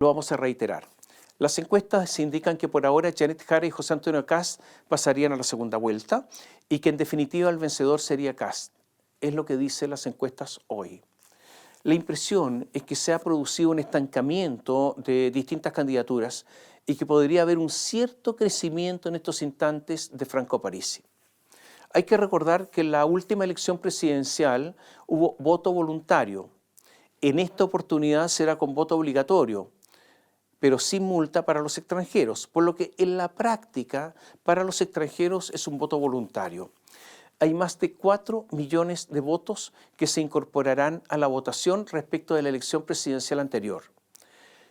Lo vamos a reiterar. Las encuestas indican que por ahora Janet Jara y José Antonio Kast pasarían a la segunda vuelta y que en definitiva el vencedor sería Kast. Es lo que dicen las encuestas hoy. La impresión es que se ha producido un estancamiento de distintas candidaturas y que podría haber un cierto crecimiento en estos instantes de Franco Parisi. Hay que recordar que en la última elección presidencial hubo voto voluntario. En esta oportunidad será con voto obligatorio, pero sin multa para los extranjeros, por lo que en la práctica para los extranjeros es un voto voluntario. Hay más de 4 millones de votos que se incorporarán a la votación respecto de la elección presidencial anterior.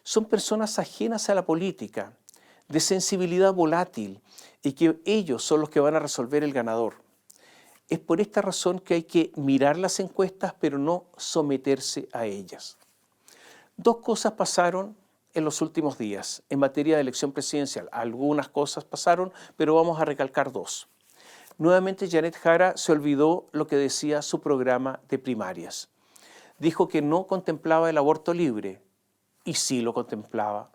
Son personas ajenas a la política, de sensibilidad volátil, y que ellos son los que van a resolver el ganador. Es por esta razón que hay que mirar las encuestas, pero no someterse a ellas. Dos cosas pasaron en los últimos días en materia de elección presidencial. Algunas cosas pasaron, pero vamos a recalcar dos. Nuevamente Janet Jara se olvidó lo que decía su programa de primarias. Dijo que no contemplaba el aborto libre, y sí lo contemplaba.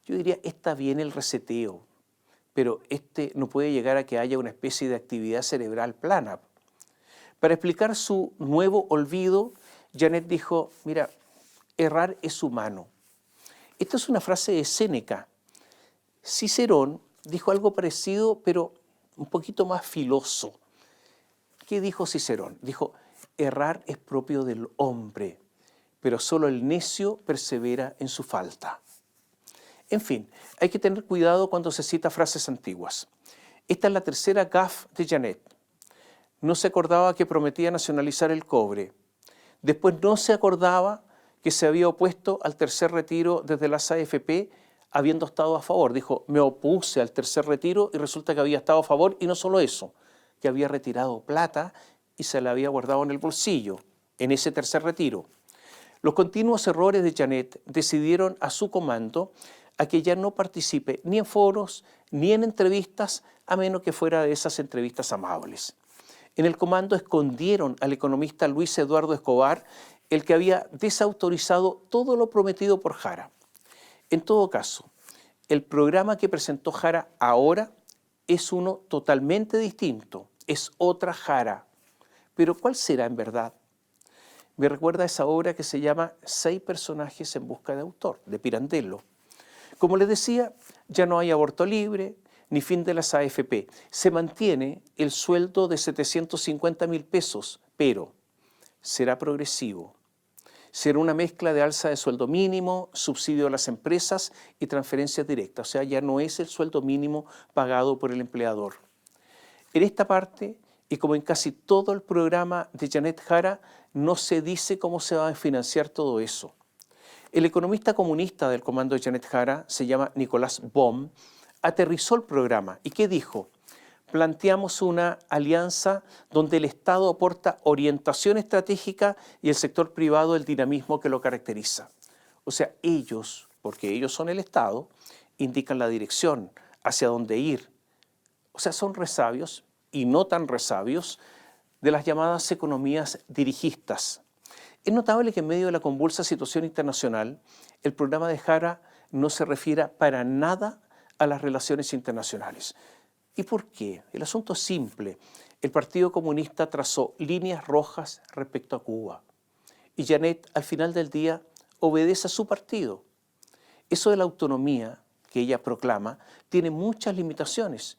Yo diría, está bien el reseteo, pero no puede llegar a que haya una especie de actividad cerebral plana. Para explicar su nuevo olvido, Janet dijo, mira, errar es humano. Esta es una frase de Séneca. Cicerón dijo algo parecido, pero un poquito más filoso. ¿Qué dijo Cicerón? Dijo, errar es propio del hombre, pero solo el necio persevera en su falta. En fin, hay que tener cuidado cuando se cita frases antiguas. Esta es la tercera gaffe de Janet. No se acordaba que prometía nacionalizar el cobre. Después no se acordaba que se había opuesto al tercer retiro desde las AFP, habiendo estado a favor. Dijo, me opuse al tercer retiro y resulta que había estado a favor, y no solo eso, que había retirado plata y se la había guardado en el bolsillo, en ese tercer retiro. Los continuos errores de Janet decidieron a su comando a que ya no participe ni en foros ni en entrevistas, a menos que fuera de esas entrevistas amables. En el comando escondieron al economista Luis Eduardo Escobar, el que había desautorizado todo lo prometido por Jara. En todo caso, el programa que presentó Jara ahora es uno totalmente distinto, es otra Jara. Pero ¿cuál será en verdad? Me recuerda a esa obra que se llama 6 personajes en busca de autor, de Pirandello. Como les decía, ya no hay aborto libre, ni fin de las AFP. Se mantiene el sueldo de 750.000 pesos, pero será progresivo. Será una mezcla de alza de sueldo mínimo, subsidio a las empresas y transferencias directas. O sea, ya no es el sueldo mínimo pagado por el empleador. En esta parte, y como en casi todo el programa de Janet Jara, no se dice cómo se va a financiar todo eso. El economista comunista del comando de Janet Jara, se llama Nicolás Bohm, aterrizó el programa. ¿Y qué dijo? Planteamos una alianza donde el Estado aporta orientación estratégica y el sector privado el dinamismo que lo caracteriza. O sea, ellos, porque ellos son el Estado, indican la dirección, hacia dónde ir. O sea, son resabios y no tan resabios de las llamadas economías dirigistas. Es notable que en medio de la convulsa situación internacional, el programa de Jara no se refiera para nada a las relaciones internacionales. ¿Y por qué? El asunto es simple. El Partido Comunista trazó líneas rojas respecto a Cuba. Y Janet, al final del día, obedece a su partido. Eso de la autonomía que ella proclama tiene muchas limitaciones.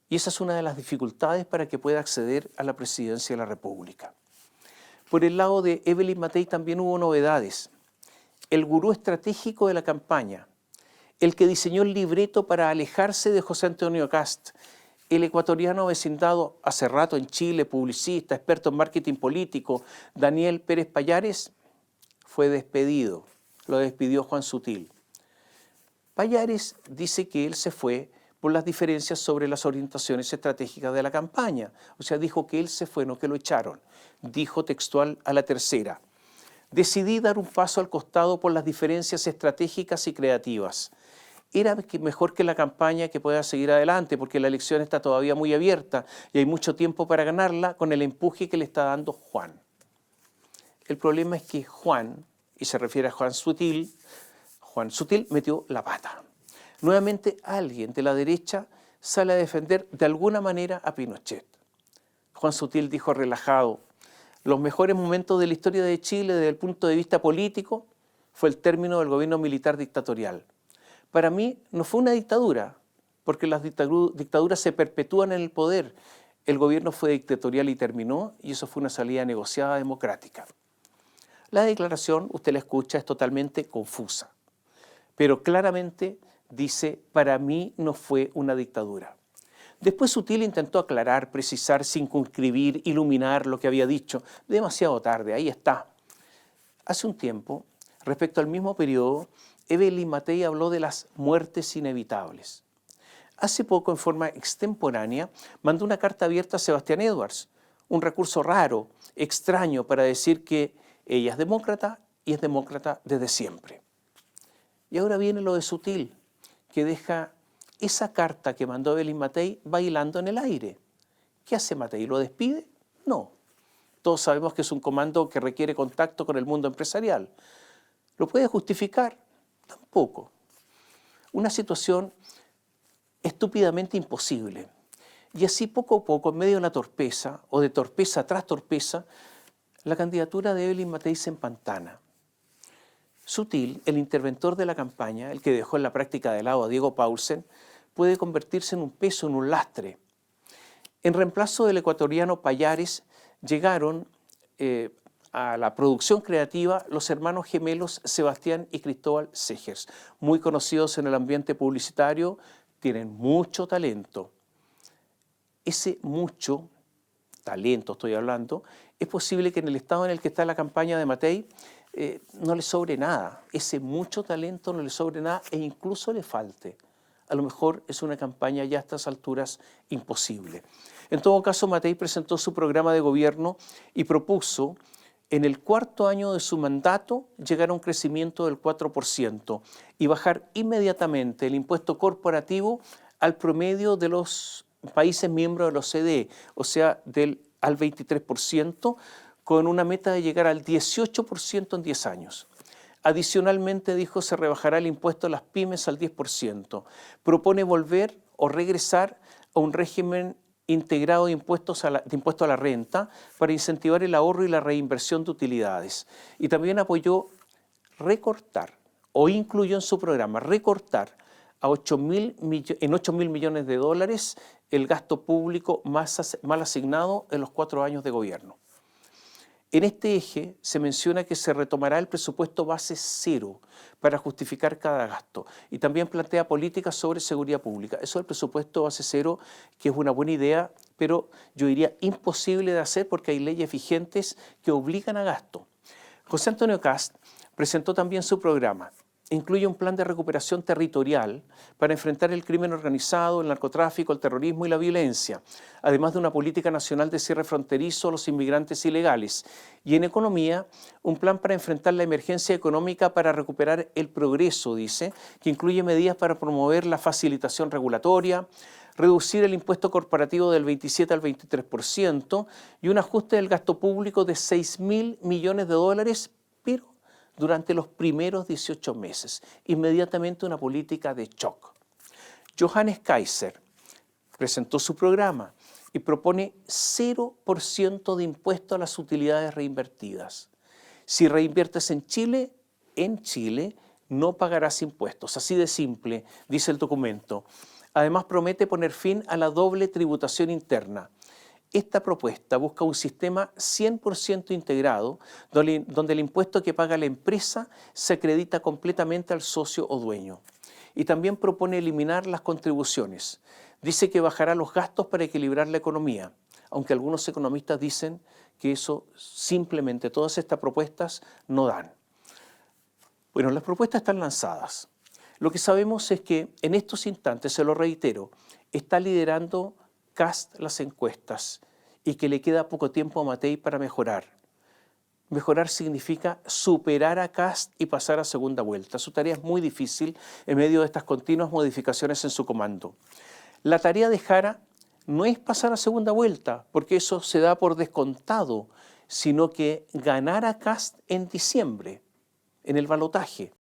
Y esa es una de las dificultades para que pueda acceder a la presidencia de la República. Por el lado de Evelyn Matei también hubo novedades. El gurú estratégico de la campaña, el que diseñó el libreto para alejarse de José Antonio Kast, el ecuatoriano vecindado hace rato en Chile, publicista, experto en marketing político, Daniel Pérez Payares, fue despedido. Lo despidió Juan Sutil. Payares dice que él se fue por las diferencias sobre las orientaciones estratégicas de la campaña. O sea, dijo que él se fue, no que lo echaron. Dijo textual a La Tercera: decidí dar un paso al costado por las diferencias estratégicas y creativas. Era mejor que la campaña que pueda seguir adelante, porque la elección está todavía muy abierta y hay mucho tiempo para ganarla con el empuje que le está dando Juan. El problema es que Juan, y se refiere a Juan Sutil, Juan Sutil metió la pata. Nuevamente alguien de la derecha sale a defender de alguna manera a Pinochet. Juan Sutil dijo relajado: los mejores momentos de la historia de Chile desde el punto de vista político fue el término del gobierno militar dictatorial. Para mí no fue una dictadura, porque las dictaduras se perpetúan en el poder. El gobierno fue dictatorial y terminó, y eso fue una salida negociada democrática. La declaración, usted la escucha, es totalmente confusa, pero claramente dice: para mí no fue una dictadura. Después Sutil intentó aclarar, precisar, circunscribir, iluminar lo que había dicho. Demasiado tarde, ahí está. Hace un tiempo, respecto al mismo periodo, Evelyn Matei habló de las muertes inevitables. Hace poco, en forma extemporánea, mandó una carta abierta a Sebastián Edwards, un recurso raro, extraño, para decir que ella es demócrata y es demócrata desde siempre. Y ahora viene lo de Sutil, que deja esa carta que mandó Evelyn Matei bailando en el aire. ¿Qué hace Matei? ¿Lo despide? No. Todos sabemos que es un comando que requiere contacto con el mundo empresarial. ¿Lo puede justificar? Tampoco. Una situación estúpidamente imposible. Y así poco a poco, en medio de una torpeza, o de torpeza tras torpeza, la candidatura de Evelyn Matei se empantana. Sutil, el interventor de la campaña, el que dejó en la práctica de lado a Diego Paulsen, puede convertirse en un peso, en un lastre. En reemplazo del ecuatoriano Pallares, llegaron a la producción creativa los hermanos gemelos Sebastián y Cristóbal Segers, muy conocidos en el ambiente publicitario, tienen mucho talento. Ese mucho talento, estoy hablando, es posible que en el estado en el que está la campaña de Matei no le sobre nada. Ese mucho talento no le sobre nada e incluso le falte. A lo mejor es una campaña ya a estas alturas imposible. En todo caso, Matei presentó su programa de gobierno y propuso en el cuarto año de su mandato llegar a un crecimiento del 4% y bajar inmediatamente el impuesto corporativo al promedio de los países miembros de la OCDE, o sea, al 23%, con una meta de llegar al 18% en 10 años. Adicionalmente, dijo, se rebajará el impuesto a las pymes al 10%. Propone volver o regresar a un régimen integrado de impuesto a la renta para incentivar el ahorro y la reinversión de utilidades. Y también apoyó recortar, o incluyó en su programa, recortar en 8.000 millones de dólares el gasto público mal asignado en los 4 años de gobierno. En este eje se menciona que se retomará el presupuesto base cero para justificar cada gasto y también plantea políticas sobre seguridad pública. Eso del presupuesto base cero, que es una buena idea, pero yo diría imposible de hacer porque hay leyes vigentes que obligan a gasto. José Antonio Kast presentó también su programa. Incluye un plan de recuperación territorial para enfrentar el crimen organizado, el narcotráfico, el terrorismo y la violencia, además de una política nacional de cierre fronterizo a los inmigrantes ilegales. Y en economía, un plan para enfrentar la emergencia económica para recuperar el progreso, dice, que incluye medidas para promover la facilitación regulatoria, reducir el impuesto corporativo del 27 al 23% y un ajuste del gasto público de 6.000 millones de dólares, pero durante los primeros 18 meses, inmediatamente una política de shock. Johannes Kaiser presentó su programa y propone 0% de impuesto a las utilidades reinvertidas. Si reinviertes en Chile no pagarás impuestos. Así de simple, dice el documento. Además promete poner fin a la doble tributación interna. Esta propuesta busca un sistema 100% integrado, donde el impuesto que paga la empresa se acredita completamente al socio o dueño. Y también propone eliminar las contribuciones. Dice que bajará los gastos para equilibrar la economía, aunque algunos economistas dicen que eso simplemente, todas estas propuestas no dan. Bueno, las propuestas están lanzadas. Lo que sabemos es que en estos instantes, se lo reitero, está liderando Kast las encuestas y que le queda poco tiempo a Matei para mejorar. Mejorar significa superar a Kast y pasar a segunda vuelta. Su tarea es muy difícil en medio de estas continuas modificaciones en su comando. La tarea de Jara no es pasar a segunda vuelta, porque eso se da por descontado, sino que ganar a Kast en diciembre, en el balotaje.